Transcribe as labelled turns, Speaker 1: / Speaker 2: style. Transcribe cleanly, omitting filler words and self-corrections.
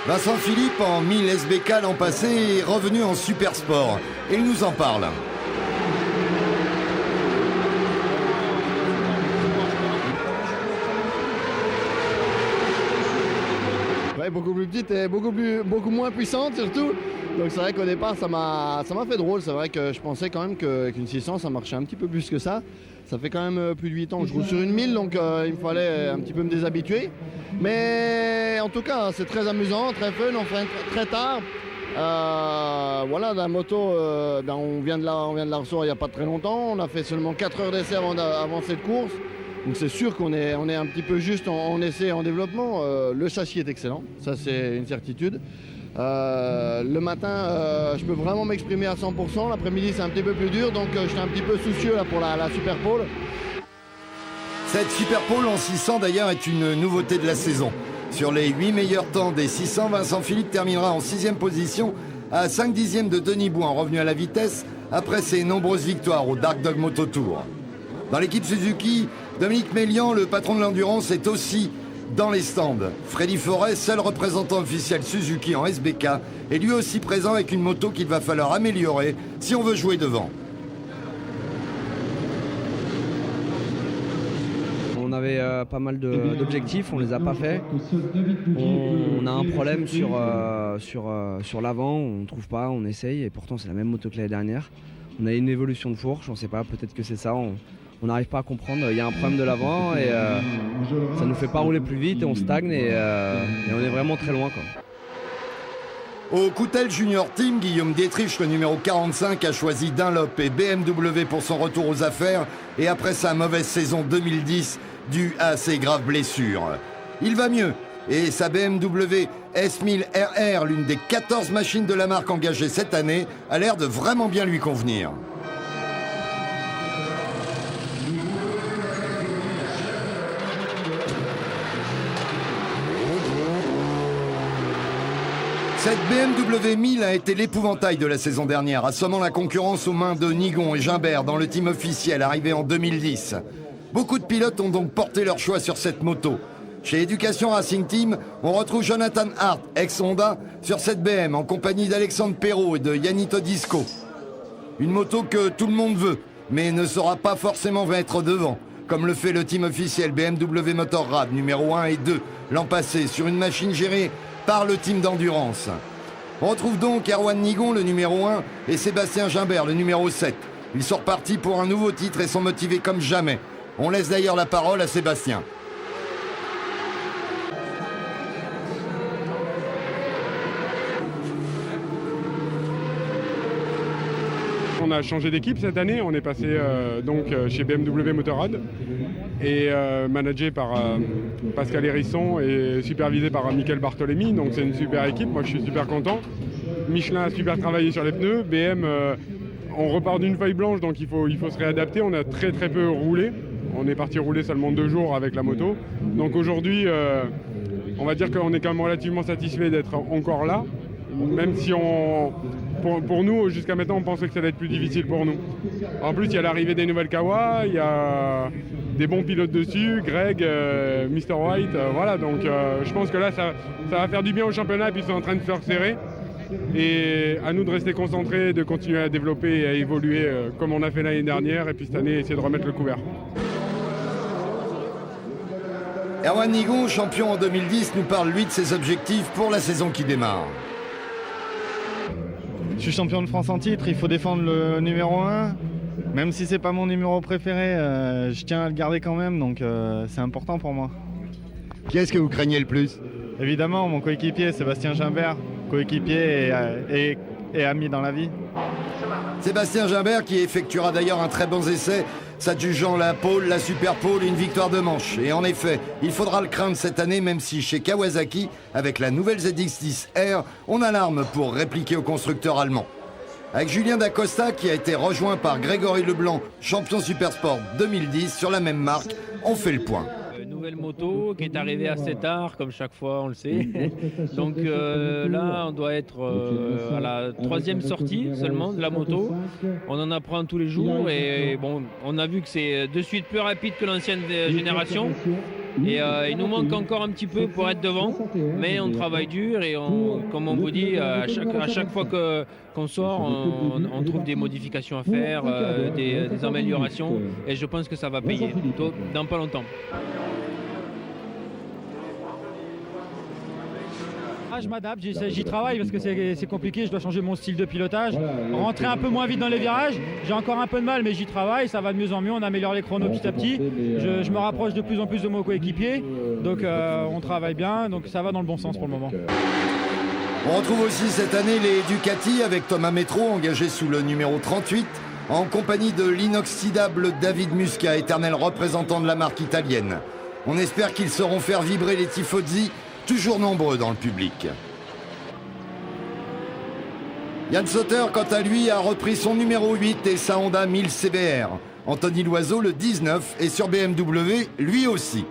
Speaker 1: Vincent Philippe, en 1000 SBK l'an passé, est revenu en super sport. Et il nous en parle.
Speaker 2: Ouais, beaucoup plus petite et beaucoup moins puissante surtout. Donc c'est vrai qu'au départ ça m'a fait drôle. C'est vrai que je pensais quand même qu'une 600 ça marchait un petit peu plus que ça. Ça fait quand même plus de 8 ans que je roule sur une 1000, donc il me fallait un petit peu me déshabituer. Mais en tout cas, c'est très amusant, très fun, on fait très tard. Voilà, la moto, on vient de la recevoir il n'y a pas très longtemps. On a fait seulement 4 heures d'essai avant cette course. Donc c'est sûr qu'on est un petit peu juste en essai et en développement. Le châssis est excellent, ça c'est une certitude. Le matin, je peux vraiment m'exprimer à 100%. L'après-midi, c'est un petit peu plus dur, donc j'étais un petit peu soucieux là, pour la Super Pole.
Speaker 1: Cette Super Pole en 600 d'ailleurs est une nouveauté de la saison. Sur les 8 meilleurs temps des 600, Vincent Philippe terminera en 6e position à 5 dixièmes de Denis Bouin, revenu à la vitesse après ses nombreuses victoires au Dark Dog Moto Tour. Dans l'équipe Suzuki, Dominique Mélian, le patron de l'endurance, est aussi dans les stands. Freddy Forest, seul représentant officiel Suzuki en SBK, est lui aussi présent avec une moto qu'il va falloir améliorer si on veut jouer devant.
Speaker 3: On avait pas mal d'objectifs, on les a pas faits. On a un problème sur l'avant, on ne trouve pas, on essaye et pourtant c'est la même moto que l'année dernière. On a une évolution de fourche, on ne sait pas, peut-être que c'est ça. On n'arrive pas à comprendre, il y a un problème de l'avant et ça ne nous fait pas rouler plus vite et on stagne et on est vraiment très loin, quoi.
Speaker 1: Au Coutel Junior Team, Guillaume Dietrich, le numéro 45, a choisi Dunlop et BMW pour son retour aux affaires et après sa mauvaise saison 2010 due à ses graves blessures. Il va mieux et sa BMW S1000 RR, l'une des 14 machines de la marque engagées cette année, a l'air de vraiment bien lui convenir. Cette BMW 1000 a été l'épouvantail de la saison dernière, assommant la concurrence aux mains de Nigon et Gimbert dans le team officiel arrivé en 2010. Beaucoup de pilotes ont donc porté leur choix sur cette moto. Chez Education Racing Team, on retrouve Jonathan Hart, ex-Honda, sur cette BM en compagnie d'Alexandre Perrault et de Yanni Todisco. Une moto que tout le monde veut, mais ne saura pas forcément mettre devant, comme le fait le team officiel BMW Motorrad numéro 1 et 2 l'an passé sur une machine gérée par le team d'endurance. On retrouve donc Erwan Nigon, le numéro 1, et Sébastien Gimbert, le numéro 7. Ils sont repartis pour un nouveau titre et sont motivés comme jamais. On laisse d'ailleurs la parole à Sébastien.
Speaker 4: On a changé d'équipe cette année, on est passé chez BMW Motorrad et managé par Pascal Hérisson et supervisé par Michael Bartolemi, donc c'est une super équipe, moi je suis super content. Michelin a super travaillé sur les pneus, BM on repart d'une feuille blanche donc il faut se réadapter, on a très peu roulé, on est parti rouler seulement 2 jours avec la moto, donc aujourd'hui on va dire qu'on est quand même relativement satisfait d'être encore là, même si pour nous, jusqu'à maintenant, on pensait que ça allait être plus difficile pour nous. En plus, il y a l'arrivée des nouvelles Kawa, il y a des bons pilotes dessus, Greg, Mr. White, voilà. Donc je pense que là, ça va faire du bien au championnat, et puis ils sont en train de se faire serrer. Et à nous de rester concentrés, de continuer à développer et à évoluer comme on a fait l'année dernière, et puis cette année, essayer de remettre le couvert.
Speaker 1: Erwan Nigon, champion en 2010, nous parle lui de ses objectifs pour la saison qui démarre.
Speaker 5: Je suis champion de France en titre, il faut défendre le numéro 1. Même si c'est pas mon numéro préféré, je tiens à le garder quand même, donc c'est important pour moi.
Speaker 1: Qui est-ce que vous craignez le plus?
Speaker 5: Évidemment, mon coéquipier, Sébastien Gimbert, coéquipier et ami dans la vie.
Speaker 1: Sébastien Gimbert qui effectuera d'ailleurs un très bon essai, s'adjugeant la pole, la super pole et une victoire de manche. Et en effet, il faudra le craindre cette année, même si chez Kawasaki, avec la nouvelle ZX-10R, on a l'arme pour répliquer au constructeur allemand. Avec Julien Dacosta qui a été rejoint par Grégory Leblanc, champion Supersport 2010 sur la même marque, on fait le point.
Speaker 6: Nouvelle moto qui est arrivée assez tard, comme chaque fois, on le sait. Donc là, on doit être à la 3e sortie seulement de la moto. On en apprend tous les jours et bon, on a vu que c'est de suite plus rapide que l'ancienne génération. Et il nous manque encore un petit peu pour être devant, mais on travaille dur et comme on vous dit, à chaque fois qu'on sort, on trouve des modifications à faire, des améliorations, et je pense que ça va payer dans pas longtemps.
Speaker 7: Je m'adapte, j'y travaille parce que c'est compliqué, je dois changer mon style de pilotage, rentrer un peu moins vite dans les virages, j'ai encore un peu de mal mais j'y travaille, ça va de mieux en mieux, on améliore les chronos petit à petit, je me rapproche de plus en plus de mon coéquipier, donc on travaille bien, donc ça va dans le bon sens pour le moment.
Speaker 1: On retrouve aussi cette année les Ducati avec Thomas Métro engagé sous le numéro 38 en compagnie de l'inoxydable David Musca, éternel représentant de la marque italienne. On espère qu'ils sauront faire vibrer les tifosi, toujours nombreux dans le public. Yann Soter, quant à lui, a repris son numéro 8 et sa Honda 1000 CBR. Anthony Loiseau, le 19, est sur BMW, lui aussi.